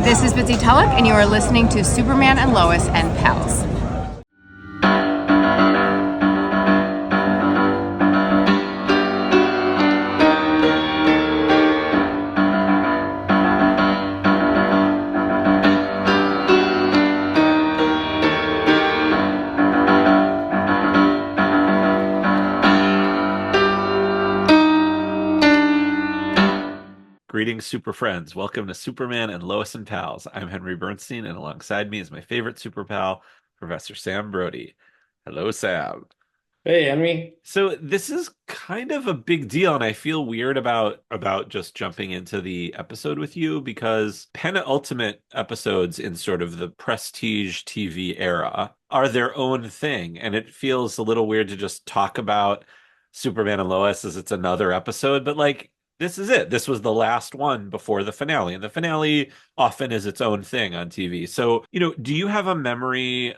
This is Bitsy Tulloch, and you are listening to Superman and Lois and Pals. Greetings, super friends. Welcome to Superman and Lois and Pals. I'm Henry Bernstein, and alongside me is my favorite super pal, Professor Sam Brody. Hello, Sam. Hey, Henry. So this is kind of a big deal, and I feel weird about just jumping into the episode with you because penultimate episodes in sort of the prestige TV era are their own thing, and it feels a little weird to just talk about Superman and Lois as it's another episode, but like this is it. This was the last one before the finale, and the finale often is its own thing on TV. So, do you have a memory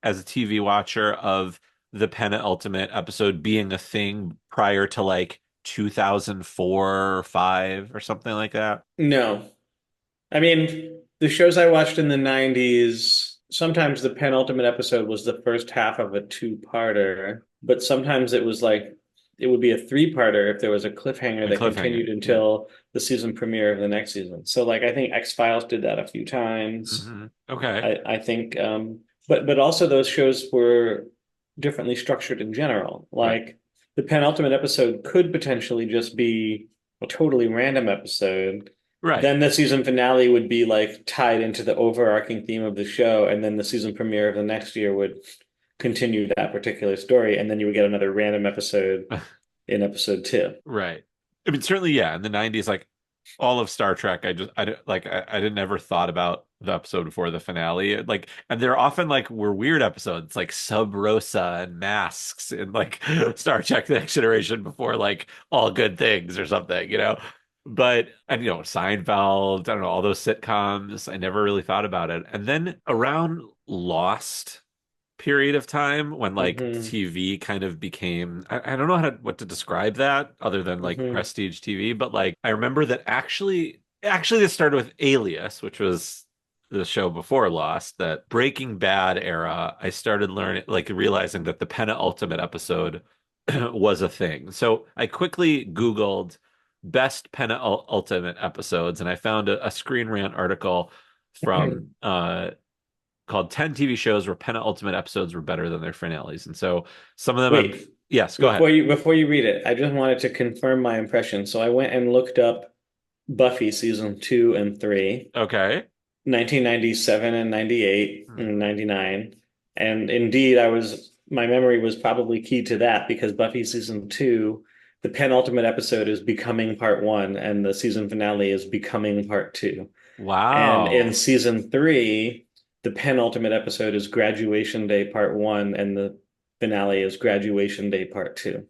as a TV watcher of the penultimate episode being a thing prior to like 2004 or 5 or something like that? No. I mean, the shows I watched in the 90s, sometimes the penultimate episode was the first half of a two-parter, but sometimes it was like it would be a three-parter if there was a cliffhanger A that cliffhanger. continued until the season premiere of the next season. So like I think X-Files did that a few times. Okay. I think but also those shows were differently structured in general. Right. Like the penultimate episode could potentially just be a totally random episode. Right. Then the season finale would be like tied into the overarching theme of the show, and then the season premiere of the next year would continue that particular story, and then you would get another random episode in episode 2. Right. I mean, certainly, yeah. In the 90s, like all of Star Trek, I didn't ever thought about the episode before the finale. Like, and they're often like were weird episodes, like Sub Rosa and Masks and like Star Trek The Next Generation before like All Good Things or something. But and Seinfeld, I don't know, all those sitcoms, I never really thought about it. And then around Lost period of time when like Hmm. TV kind of became I don't know what to describe that other than like Hmm. prestige TV, but like I remember that actually this started with Alias, which was the show before Lost, that Breaking Bad era. I started learning like realizing that the penultimate episode was a thing. So I quickly Googled best penultimate episodes and I found a Screen Rant article from called 10 TV shows where penultimate episodes were better than their finales. And so some of them Wait, yes, go ahead. before you read it, I just wanted to confirm my impression. So I went and looked up Buffy season 2 and 3, Okay. 1997 and 98 Hmm. and 99. And indeed, my memory was probably key to that because Buffy season 2, the penultimate episode is becoming part 1 and the season finale is becoming part 2. And in Wow. season 3, the penultimate episode is graduation day part 1 and the finale is graduation day part 2.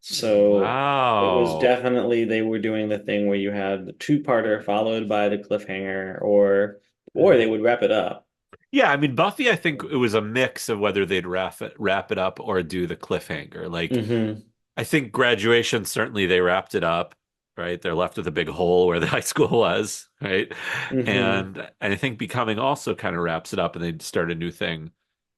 So it was Wow. definitely they were doing the thing where you had the two-parter followed by the cliffhanger, or they would wrap it up. Yeah, I mean Buffy, I think it was a mix of whether they'd wrap it up or do the cliffhanger. Like Hmm. I think graduation, certainly they wrapped it up, right? They're left with a big hole where the high school was, right? Hmm. And I think Becoming also kind of wraps it up and they start a new thing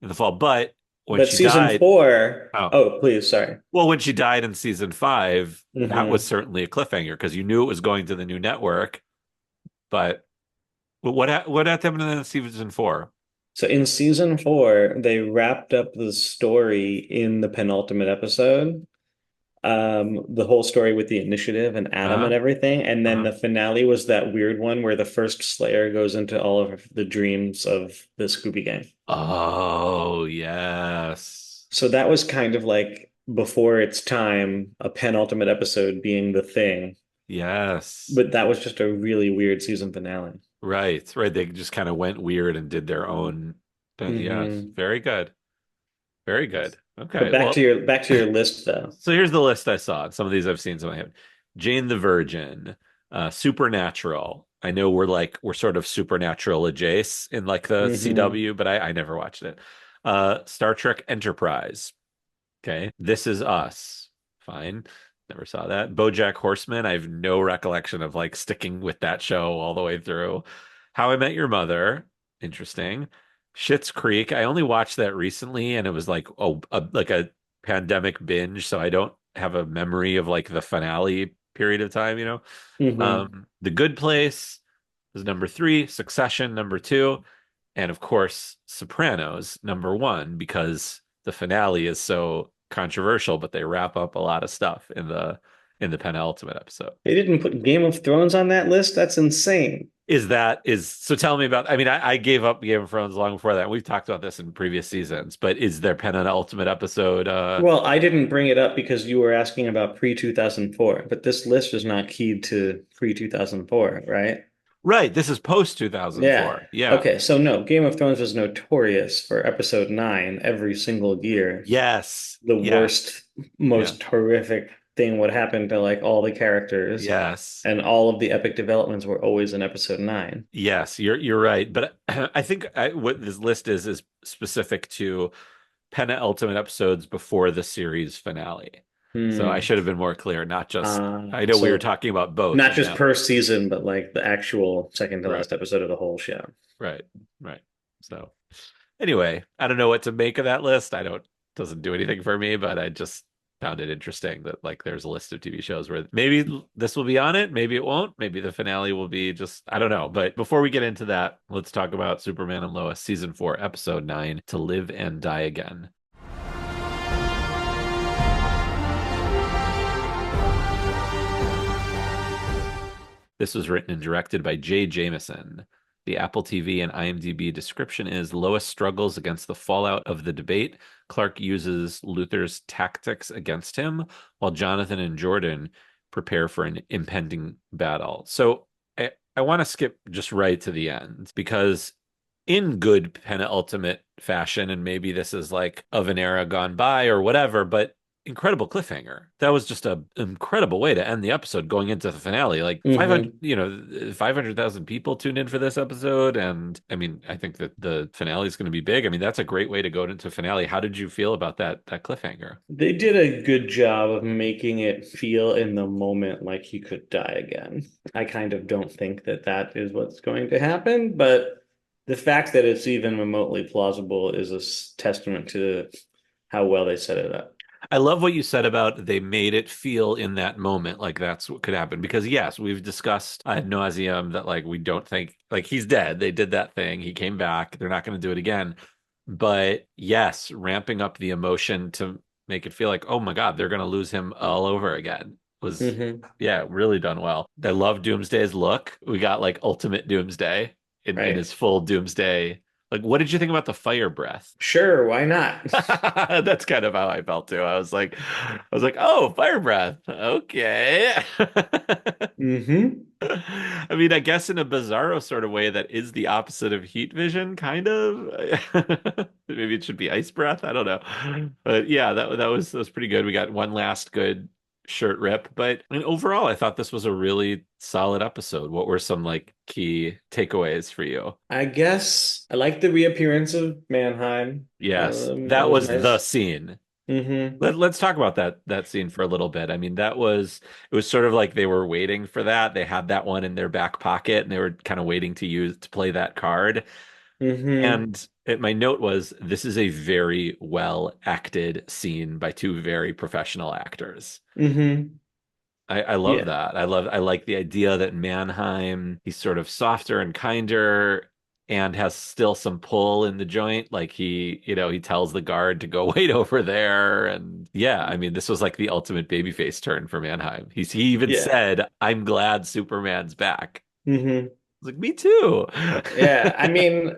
in the fall. But when But she season died, 4, oh, oh, please, sorry. well, when she died in season 5, that was Hmm. certainly a cliffhanger because you knew it was going to the new network. But what happened in season 4? So in season 4, they wrapped up the story in the penultimate episode. The whole story with the initiative and Adam Uh-huh. and everything. And then Uh-huh. the finale was that weird one where the first Slayer goes into all of the dreams of the Scooby Gang. Oh, yes. So that was kind of like before its time, a penultimate episode being the thing. Yes. But that was just a really weird season finale. Right. Right. They just kind of went weird and did their own. Yes. Hmm. Very good. Very good. But Okay. Well, back to your list though. so here's the list I saw. Some of these I've seen, some I haven't. Jane the Virgin, Supernatural. I know we're sort of supernatural adjacent in like the Hmm. CW, but I never watched it. Star Trek Enterprise. Okay. This Is Us. Fine. Never saw that. BoJack Horseman. I have no recollection of like sticking with that show all the way through. How I Met Your Mother, interesting. Schitt's Creek, I only watched that recently, and it was like like a pandemic binge, so I don't have a memory of like the finale period of time, you know. Hmm. The Good Place was number three, Succession number two, and of course Sopranos number one because the finale is so controversial, but they wrap up a lot of stuff in the penultimate episode. They didn't put Game of Thrones on that list? That's insane. Is so tell me about, I mean, I gave up Game of Thrones long before that. We've talked about this in previous seasons, but is their penultimate episode Well, I didn't bring it up because you were asking about pre-2004, but this list is not keyed to pre-2004, right? right, this is post Yeah. 2004. Yeah. Okay, so no, Game of Thrones was notorious for episode 9 every single year. Yes. The Yeah. worst, Yeah. most horrific thing would happen to like all the characters, Yes. and all of the epic developments were always in episode 9. Yes, you're right. But I think what this list is specific to penultimate episodes before the series finale. So I Hmm. should have been more clear, not just I know we were So talking about both not and just now per season, but like the actual second to right, last episode of the whole show. right, right. So anyway, I don't know what to make of that list. I don't doesn't do anything for me, but I just found it interesting that like there's a list of TV shows where maybe this will be on it, maybe it won't, maybe the finale will be just I don't know. But before we get into that, let's talk about Superman and Lois season 4, episode 9, To Live and Die Again. This was written and directed by Jamison. The Apple TV and IMDb description is Lois struggles against the fallout of the debate. Clark uses Luthor's tactics against him, while Jonathan and Jordan prepare for an impending battle. So I want to skip just right to the end because in good penultimate fashion, and maybe this is like of an era gone by or whatever, but incredible cliffhanger. That was just an incredible way to end the episode going into the finale. Like 500, Hmm. 500,000 people tuned in for this episode. And I mean, I think that the finale is going to be big. I mean, that's a great way to go into finale. How did you feel about that cliffhanger? They did a good job of making it feel in the moment like he could die again. I kind of don't think that that is what's going to happen, but the fact that it's even remotely plausible is a testament to how well they set it up. I love what you said about they made it feel in that moment like that's what could happen. Because yes, we've discussed ad nauseum that like we don't think like he's dead. They did that thing. He came back. They're not going to do it again. But yes, ramping up the emotion to make it feel like, oh my God, they're going to lose him all over again was, Hmm. yeah, really done well. I love Doomsday's look. We got like ultimate Doomsday in Right. his full Doomsday. Like, what did you think about the fire breath? Sure, why not? That's kind of how I felt too. I was like, oh, fire breath. Okay. Hmm. I mean, I guess in a bizarro sort of way that is the opposite of heat vision, kind of. Maybe it should be ice breath. I don't know. But yeah, that was pretty good. We got one last good shirt rip. But I mean, overall, I thought this was a really solid episode. What were some like key takeaways for you? I guess I like the reappearance of Mannheim. Yes, That that was was the nice. scene. Hmm. Let's talk about that scene for a little bit. I mean, it was sort of like they were waiting for that. They had that one in their back pocket and they were kind of waiting to play that card. Hmm. And my note was this is a very well acted scene by two very professional actors. Hmm. I love Yeah. that. I like the idea that Mannheim, he's sort of softer and kinder and has still some pull in the joint. Like he tells the guard to go wait over there. And yeah, I mean, this was like the ultimate babyface turn for Mannheim. He even Yeah. said, I'm glad Superman's back. Hmm. I was like, me too. Yeah. I mean,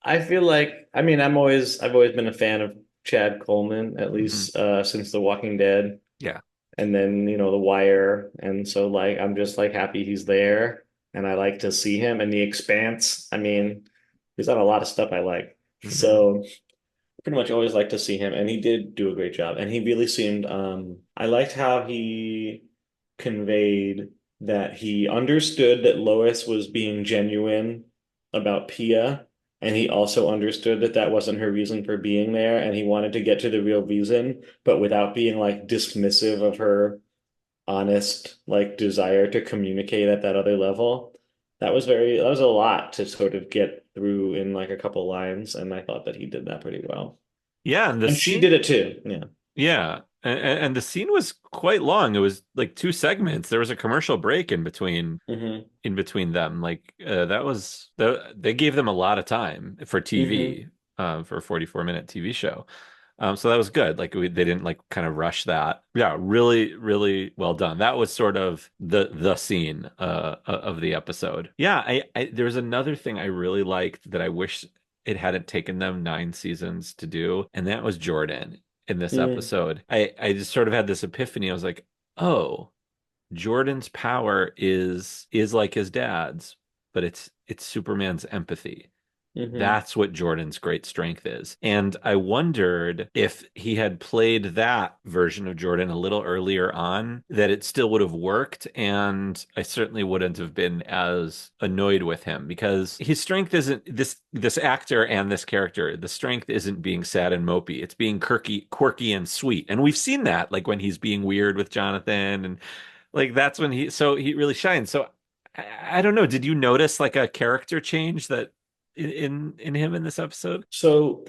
I feel like I've always been a fan of Chad Coleman, at Mhm. least since The Walking Dead, Yeah. and then The Wire. And so like I'm just like happy he's there, and I like to see him. And The Expanse, I mean, he's on a lot of stuff I like. Mhm. So pretty much always like to see him, and he did do a great job. And he really seemed I liked how he conveyed that he understood that Lois was being genuine about Pia, and he also understood that that wasn't her reason for being there, and he wanted to get to the real reason, but without being like dismissive of her honest like desire to communicate at that other level. That was a lot to sort of get through in like a couple lines, and I thought that he did that pretty well. Yeah, and the And she did scene, it too. Yeah. yeah, and the scene was quite long. It was like two segments. There was a commercial break Hmm. in between them. Like they gave them a lot of time for Hmm. TV, for a 44-minute TV show. So that was good. Like they didn't like kind of rush that. Yeah, really, really well done. That was sort of the scene of the episode. Yeah, there was another thing I really liked that I wish it hadn't taken them 9 seasons to do, and that was Jordan in this Mm. episode. I just sort of had this epiphany. I was like, oh, Jordan's power is like his dad's, but it's Superman's empathy. Hmm. That's what Jordan's great strength is. And I wondered if he had played that version of Jordan a little earlier on, that it still would have worked. And I certainly wouldn't have been as annoyed with him because his strength isn't this actor and this character. The strength isn't being sad and mopey. It's being quirky and sweet. And we've seen that like when he's being weird with Jonathan and like that's when he really shines. So I don't know. Did you notice like a character change that in him in this episode? So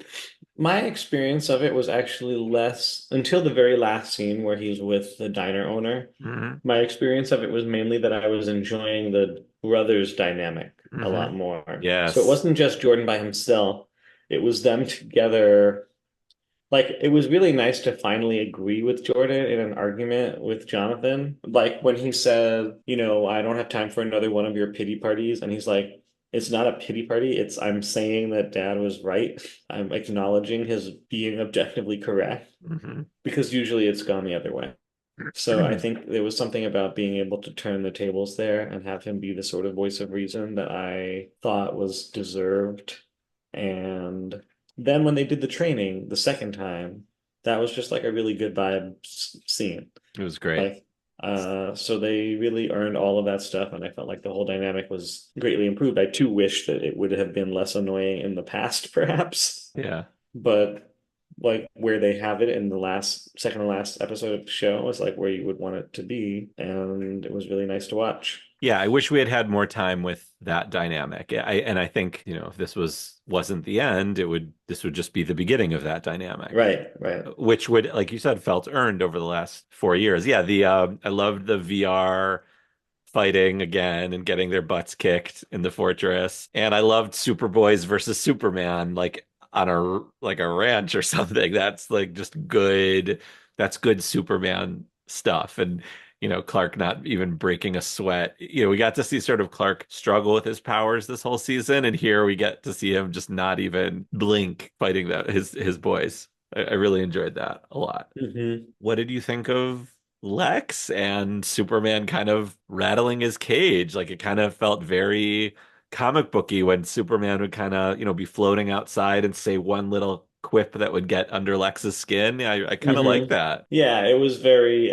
my experience of it was actually less until the very last scene where he's with the diner owner. Hmm. My experience of it was mainly that I was enjoying the brothers dynamic a lot Hmm. more. So it Yes. wasn't just Jordan by himself, it was them together. Like it was really nice to finally agree with Jordan in an argument with Jonathan. Like when he said, I don't have time for another one of your pity parties. And he's like, it's not a pity party. It's I'm saying that dad was right. I'm acknowledging his being objectively correct Hmm. because usually it's gone the other way. So I think there was something about being able to turn the tables there and have him be the sort of voice of reason that I thought was deserved. And then when they did the training the second time, that was just like a really good vibe scene. It was great. Like, so they really earned all of that stuff, and I felt like the whole dynamic was greatly improved. I too wish that it would have been less annoying in the past, perhaps. Yeah. But like where they have it in the last second to last episode of the show is like where you would want it to be, and it was really nice to watch. Yeah, I wish we had had more time with that dynamic. I think, if this wasn't the end, this would just be the beginning of that dynamic, Right, right. which would, like you said, felt earned over the last 4 years. Yeah, the I loved the VR fighting again and getting their butts kicked in the fortress. And I loved Superboys versus Superman, like on a ranch or something. That's like just good. That's good Superman stuff. And Clark not even breaking a sweat. We got to see sort of Clark struggle with his powers this whole season, and here we get to see him just not even blink fighting his boys. I really enjoyed that a lot. Hmm. What did you think of Lex and Superman kind of rattling his cage? Like it kind of felt very comic booky when Superman would kind of, be floating outside and say one little quip that would get under Lex's skin. I kind of like Hmm. that. Yeah, it was very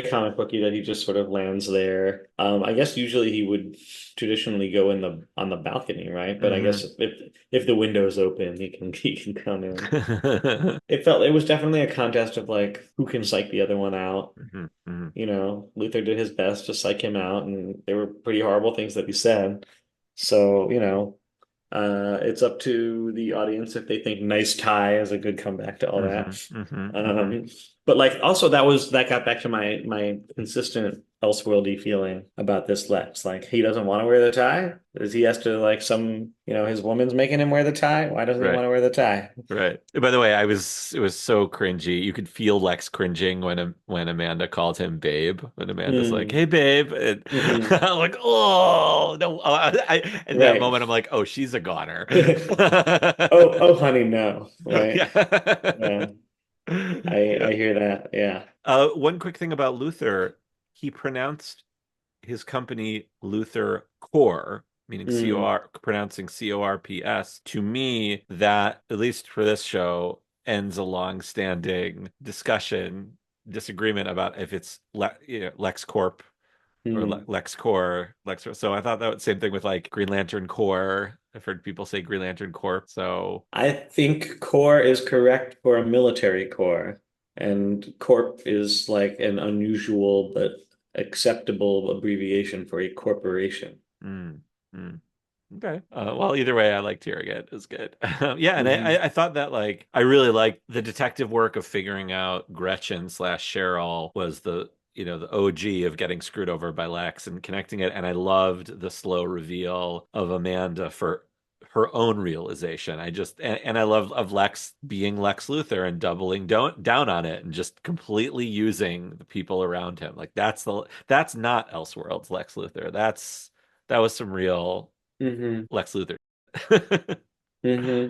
comic booky that he just sort of lands there. I guess usually he would traditionally go in the on the balcony, right? But I guess Hmm. if the window's open, he can come in. It was definitely a contest of like who can psych the other one out. Hmm. Hmm. Luthor did his best to psych him out, and there were pretty horrible things that he said. So, it's up to the audience if they think nice tie is a good comeback to all Hmm. that. Hmm. Hmm. Um, but like also that got back to my consistent Elseworldy feeling about this Lex. Like he doesn't want to wear the tie. Does he has to like his woman's making him wear the tie? Why doesn't he want Right. to wear the tie? Right. By the way, it was so cringy. You could feel Lex cringing when Amanda called him babe. When Amanda's like, Mm, "Hey, babe," and hmm. I'm like, "Oh no!" In that Right. moment, I'm like, "Oh, she's a goner." Oh, honey, no. Right. Yeah. Yeah. I Yeah. I hear that. Yeah. One quick thing about Luther, he pronounced his company Luthor Core, meaning Mm, pronouncing Corps. To me, that, at least for this show, ends a long-standing disagreement about if it's LexCorp or mm. LexCorp. So I thought that was the same thing with like Green Lantern Corps. I've heard people say Green Lantern Corps. So I think core is correct for a military corps, and corp is like an unusual but acceptable abbreviation for a corporation. Mm, mm. Okay. Well, either way, I liked hearing it. It was good. Yeah, and Hmm. I thought that like I really liked the detective work of figuring out Gretchen slash Cheryl was the the OG of getting screwed over by Lex and connecting it. And I loved the slow reveal of Amanda for her own realization. And I love of Lex being Lex Luthor and doubling down on it and just completely using the people around him. Like that's not Elseworlds Lex Luthor. That was some real Hmm. Lex Luthor. Hmm.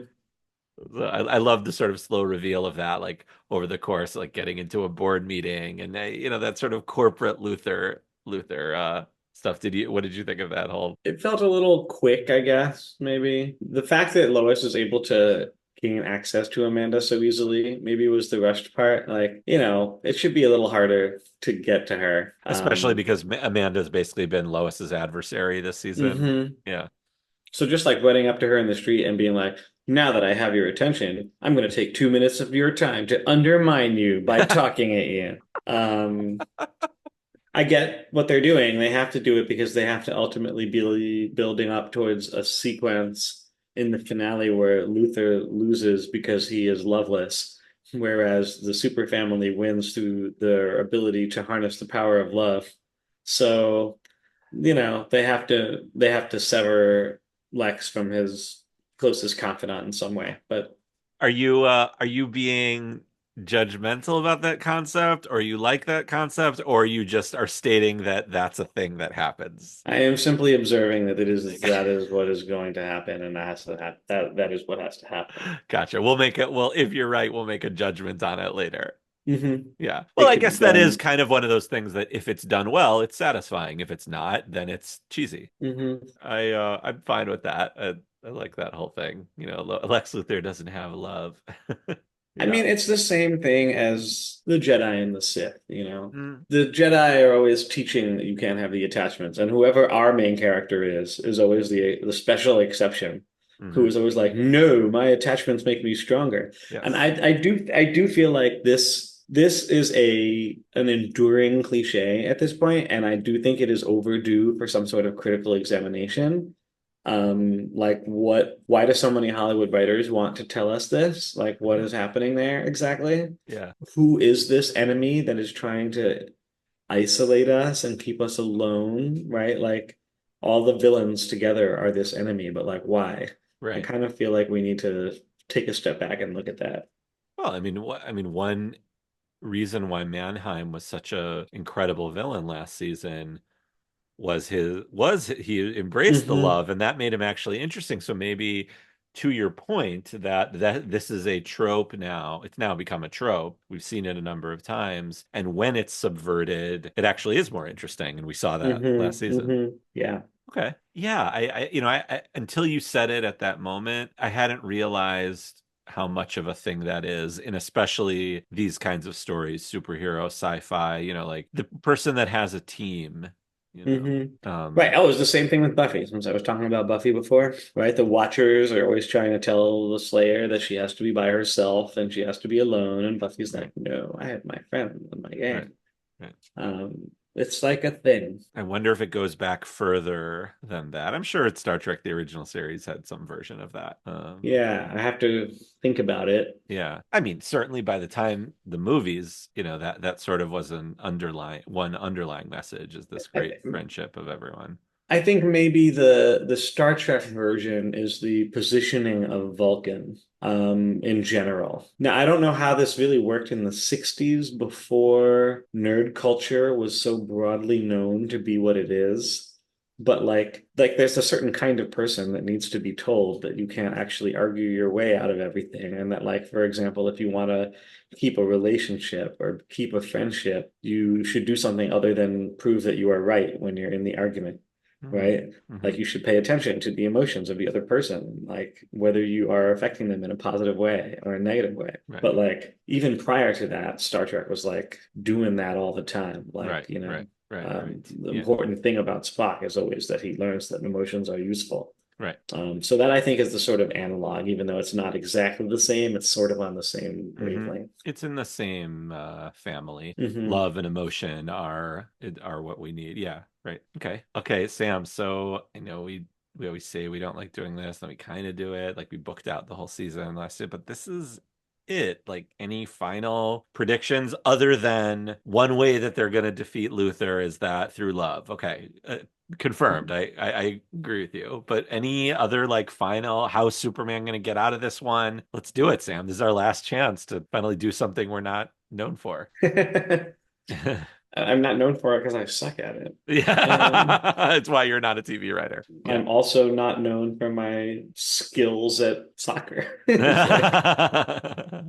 So I love the sort of slow reveal of that, like over the course, like getting into a board meeting and that sort of corporate Luthor stuff. What did you think of that whole? It felt a little quick, I guess, maybe. The fact that Lois was able to gain access to Amanda so easily, maybe was the rushed part. Like, it should be a little harder to get to her. Especially because Amanda's basically been Lois's adversary this season. Mhm. Yeah. So just like running up to her in the street and being like, now that I have your attention, I'm going to take 2 minutes of your time to undermine you by talking at you. I get what they're doing. They have to do it because they have to ultimately be building up towards a sequence in the finale where Luthor loses because he is loveless, whereas the super family wins through their ability to harness the power of love. So, they have to sever Lex from his closest confidant in some way. But Are you being judgmental about that concept, or you like that concept, or you just are stating that that's a thing that happens? I am simply observing that is what is going to happen, and that is what has to happen. Gotcha. Well, if you're right, we'll make a judgment on it later. Hmm. Yeah. Well, It I could be guess that is done. kind of one of those things that if it's done well, it's satisfying. If it's not, then it's cheesy. Hmm. I'm fine with that. I like that whole thing. Lex Luthor doesn't have love. I Yeah. mean, it's the same thing as the Jedi and the Sith, Mm, The Jedi are always teaching that you can't have the attachments, and whoever our main character is always the special exception, who hmm. is always like, no, my attachments make me stronger. And Yes. I do feel like this is an enduring cliche at this point, and I do think it is overdue for some sort of critical examination. Like why do so many Hollywood writers want to tell us this? Like, what is happening there exactly? Yeah. Who is this enemy that is trying to isolate us and keep us alone, right? Like, all the villains together are this enemy, but like, why? I Right. kind of feel like we need to take a step back and look at that. Well, I mean, one reason why Mannheim was such a incredible villain last season was he embraced the Hmm. love, and that made him actually interesting. So maybe to your point that this is a trope now, it's now become a trope. We've seen it a number of times, and when it's subverted, it actually is more interesting, and we saw that last Hmm. season. Hmm. Yeah. Okay. Yeah, I until you said it at that moment, I hadn't realized how much of a thing that is, and especially these kinds of stories, superhero, sci-fi, like the person that has a team, you know. Hmm. Right. Um, Oh, it's the same thing with Buffy, since I was talking about Buffy before, right? The Watchers are always trying to tell the Slayer that she has to be by herself and she has to be alone. And Buffy's right, like, no, I have my friends and my right, gang. right. It's like a thing. I wonder if it goes back further than that. I'm sure it's Star Trek, the original series, had some version of that. Yeah, I have to think about it. Yeah. I mean, certainly by the time the movies, that sort of was one underlying message is this I, great friendship of everyone. I think maybe the Star Trek version is the positioning of Vulcan in general. Now, I don't know how this really worked in the 60s before nerd culture was so broadly known to be what it is. But like there's a certain kind of person that needs to be told that you can't actually argue your way out of everything. And that, like, for example, if you want to keep a relationship or keep a friendship, you should do something other than prove that you are right when you're in the argument, Hmm. right? Hmm. Like, you should pay attention to the emotions of the other person, like whether you are affecting them in a positive way or a negative way. Right. But like, even prior to that, Star Trek was like doing that all the time. Right. Right. Right. Right. The Yeah. important thing about Spock is always that he learns that emotions are useful. Right. So that, I think, is the sort of analog, even though it's not exactly the same, it's sort of on the same Hmm. wavelength. It's in the same family. Hmm. Love and emotion are what we need. Yeah. Right. Okay. Okay, Sam. So I know we always say we don't like doing this, then we kind of do it. Like we booked out the whole season last year, but this is it. Like any final predictions other than one way that they're going to defeat Luthor is that through love. Okay. Confirmed. I agree with you. But any other like final how's Superman going to get out of this one? Let's do it, Sam. This is our last chance to finally do something we're not known for. I'm not known for it because I suck at it. Yeah, that's why you're not a TV writer. Yeah. I'm also not known for my skills at soccer. Let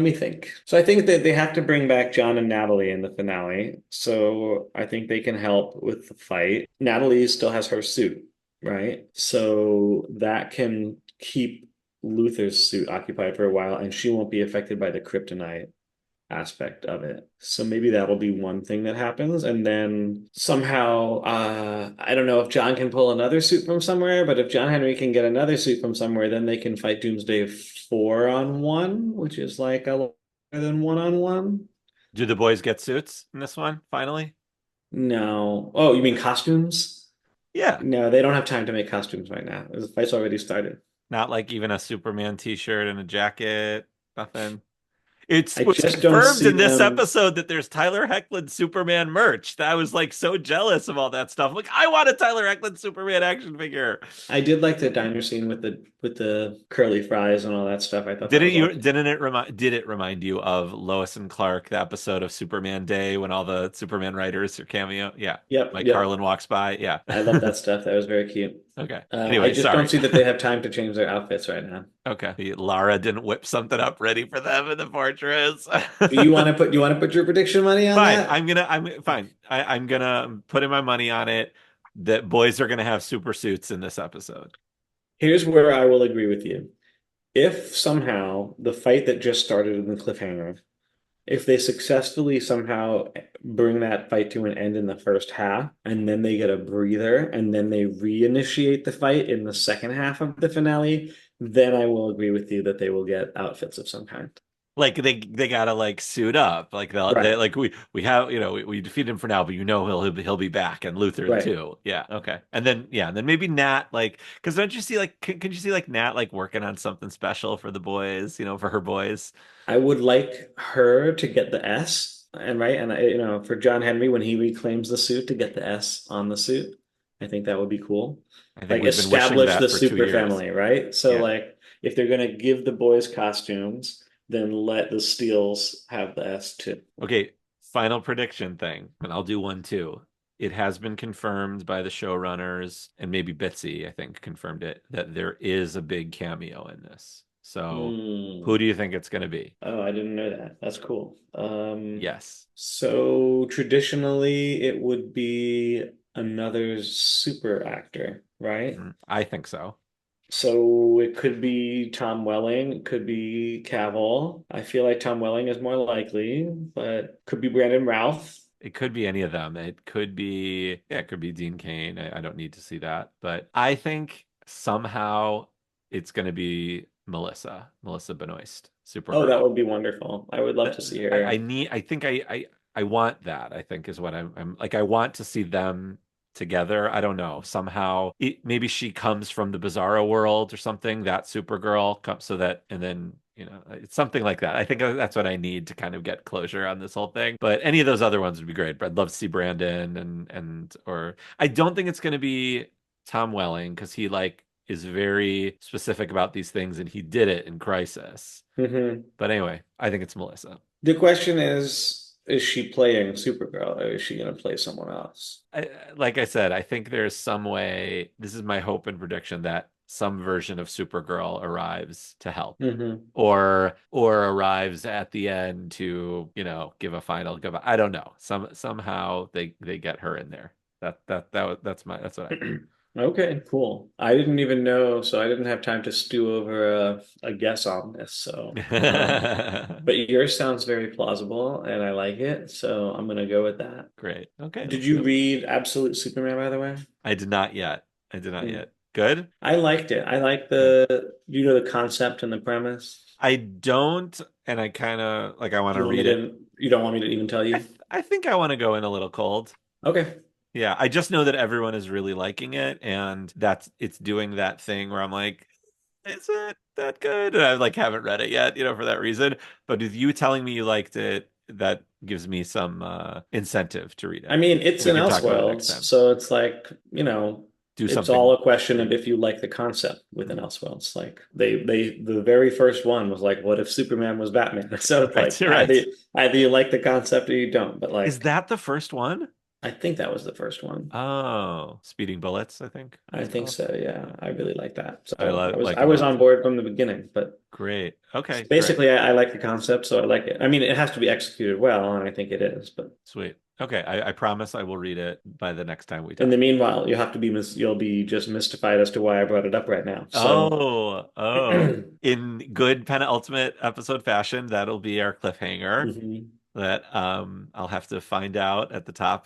me think. So I think that they have to bring back John and Natalie in the finale. So I think they can help with the fight. Natalie still has her suit, right? So that can keep Luthor's suit occupied for a while, and she won't be affected by the kryptonite aspect of it. So maybe that'll be one thing that happens. And then somehow, I don't know if John can pull another suit from somewhere, but if John Henry can get another suit from somewhere, then they can fight Doomsday 4-on-1, which is like a lot better than 1-on-1. Do the boys get suits in this one, finally? No. Oh, you mean costumes? Yeah. No, they don't have time to make costumes right now. The fight's already started. Not like even a Superman t-shirt and a jacket, nothing. It I was just don't confirmed see in this them. episode that there's Tyler Hoechlin Superman merch. I was like so jealous of all that stuff. Like, I want a Tyler Hoechlin Superman action figure. I did like the diner scene with the curly fries and all that stuff. I thought that was awesome. Did it remind you of Lois and Clark, the episode of Superman Day when all the Superman writers are cameo? Yeah. Yep, Mike yep. Carlin walks by. Yeah. I love that stuff. That was very cute. Okay. I Anyway, just sorry. don't see that they have time to change their outfits right now. Okay. Lara didn't whip something up ready for them in the fortress. You want to put your prediction money on Fine. that? I'm fine. I'm gonna put in my money on it that boys are gonna have super suits in this episode. Here's where I will agree with you. If somehow the fight that just started in the cliffhanger, if they successfully somehow bring that fight to an end in the first half, and then they get a breather, and then they reinitiate the fight in the second half of the finale, then I will agree with you that they will get outfits of some kind. Like they gotta like suit up. Like they Right, like we have we defeat him for now, but he'll be back and Luthor right. too. Yeah, okay. And then maybe Nat like because don't you see like can you see like Nat like working on something special for the boys, for her boys? I would like her to get the S, and right, and for John Henry when he reclaims the suit to get the S on the suit. I think that would be cool. I think Like we've been wishing establish that the for 2 super years. family, right? So Yeah. like if they're gonna give the boys costumes, then let the Steels have the S too. Okay, final prediction thing, and I'll do one too. It has been confirmed by the showrunners, and maybe Bitsy, I think, confirmed it, that there is a big cameo in this. So, who Hmm. do you think it's going to be? Oh, I didn't know that. That's cool. Yes. So traditionally it would be another super actor, right? I think so. So it could be Tom Welling, it could be Cavill. I feel like Tom Welling is more likely, but could be Brandon Routh. It could be any of them. It could be, yeah, it could be Dean Cain. I don't need to see that. But I think somehow it's going to be Melissa Benoist, Oh, that Supergirl. would be wonderful. I would love to see her. I think I want that. I think is what I'm like. I want to see them together. I don't know. Somehow, maybe she comes from the Bizarro world or something. That Supergirl comes so that, and then it's something like that. I think that's what I need to kind of get closure on this whole thing. But any of those other ones would be great. But I'd love to see Brandon and or I don't think it's going to be Tom Welling because he like is very specific about these things and he did it in Crisis. Hmm. But anyway, I think it's Melissa. The question is she playing Supergirl or is she going to play someone else? Like I said, I think there's some way, this is my hope and prediction that some version of Supergirl arrives to help Hmm. or arrives at the end to, give a final goodbye. I don't know. Somehow they get her in there. That's what I think. Okay, cool. I didn't even know, so I didn't have time to stew over a guess on this. So, but yours sounds very plausible, and I like it. So I'm gonna go with that. Great. Okay, Did let's you do it. read Absolute Superman, by the way? I did not yet. I did not Hmm. yet. Good? I liked it. I like Good. the concept and the premise. I don't, and I kind of like I want Do to you want me read it. to, you don't want me to even tell you? I think I want to go in a little cold. Okay. Yeah, I just know that everyone is really liking it, and that's it's doing that thing where I'm like, is it that good? And I like haven't read it yet, for that reason. But with you telling me you liked it, that gives me some incentive to read I it. mean, it's We an can talk about it next Elseworlds, time. so it's like, Do it's all something a question of great. if you like the concept within Elseworlds. Like the very first one was like, what if Superman was Batman? So it's Right, like right. either you like the concept or you don't. But Is like, that the first one? I think that was the first one. Oh, Speeding Bullets, I think it I was think called. so. Yeah, I really like that. I So like I them was both. on board from the beginning. But Great. Okay, great. basically, I like the concept, so I like it. I mean, it has to be executed well, and I think it is. But Sweet. Okay, I promise I will read it by the next time we in the talk. meanwhile, you have to be you'll be just mystified as to why I brought it up right now. So. Oh. In good penultimate episode fashion, that'll be our cliffhanger Mhm. that I'll have to find out at the top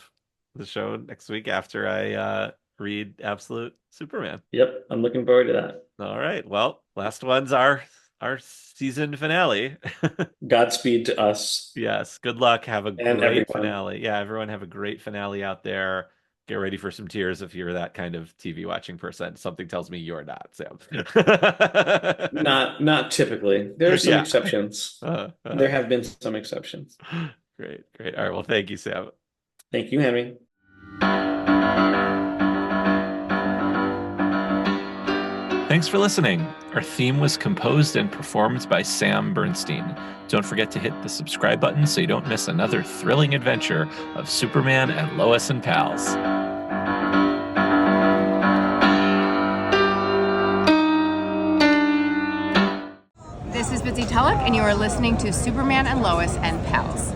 of the show next week after I read Absolute Superman. Yep, I'm looking forward to that. All right. Well, last one's our season finale. Godspeed to us Yes. Good luck. Have a and great everyone. finale. Yeah, everyone have a great finale out there. Get ready for some tears if you're that kind of TV watching person. Something tells me you're not, Sam. Not typically. There are some Yeah. exceptions. Uh, There uh, have been some exceptions. great, great. All right. Well, thank you, Sam. Thank you, Henry. Thanks for listening. Our theme was composed and performed by Sam Bernstein. Don't forget to hit the subscribe button so you don't miss another thrilling adventure of Superman and Lois and Pals. This is Bitsy Tulloch, and you are listening to Superman and Lois and Pals.